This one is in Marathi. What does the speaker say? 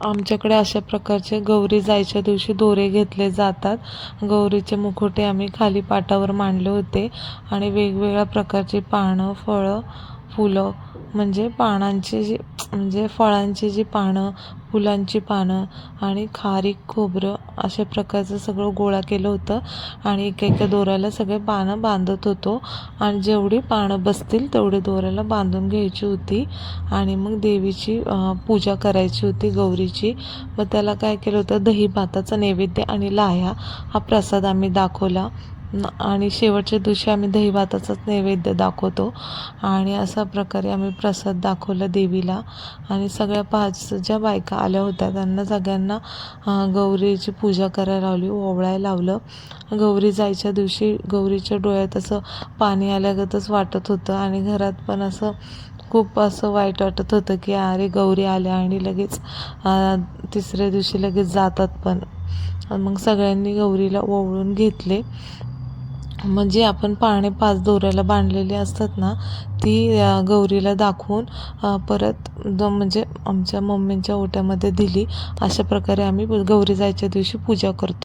आमच्याकडे अशा प्रकारचे गौरी जायच्या दिवशी दोरे घेतले जातात। गौरीचे मुखोटे आम्ही खाली पाटावर मांडले होते आणि वेगवेगळ्या प्रकारची पानं, फळं, फुलं म्हणजे पानांची जी म्हणजे फळांची जी पानं, फुलांची पानं आणि खारीक, खोबरं अशा प्रकारचं सगळं गोळा केलं होतं आणि एका दोऱ्याला सगळे पानं बांधत होतो आणि जेवढी पानं बसतील तेवढे दोऱ्याला बांधून घ्यायची होती आणि मग देवीची पूजा करायची होती गौरीची। मग त्याला काय केलं होतं, दही भाताचा नैवेद्य आणि लाह्या हा प्रसाद आम्ही दाखवला आणि शेवटच्या दिवशी आम्ही दही भाताचाच नैवेद्य दाखवतो आणि अशा प्रकारे आम्ही प्रसाद दाखवला देवीला। आणि सगळ्या 5 ज्या बायका आल्या होत्या त्यांना सगळ्यांना गौरीची पूजा करायला लावली, ओवाळायला लावलं। गौरी जायच्या दिवशी गौरीच्या डोळ्यात असं पाणी आल्यागतच वाटत होतं आणि घरात पण असं खूप असं वाईट वाटत होतं की अरे गौरी आल्या आणि लगेच तिसऱ्या दिवशी लगेच जातात पण। मग सगळ्यांनी गौरीला ओवाळून घेतले। म्हणजे आपण पाने 5 दोऱ्याला बांधलेली असतात ना, ती गौरीला दाखवून परत म्हणजे आमच्या मम्मींच्या ओट्यामध्ये दिली। अशा प्रकारे आम्ही गौरी जायच्या दिवशी पूजा करतो।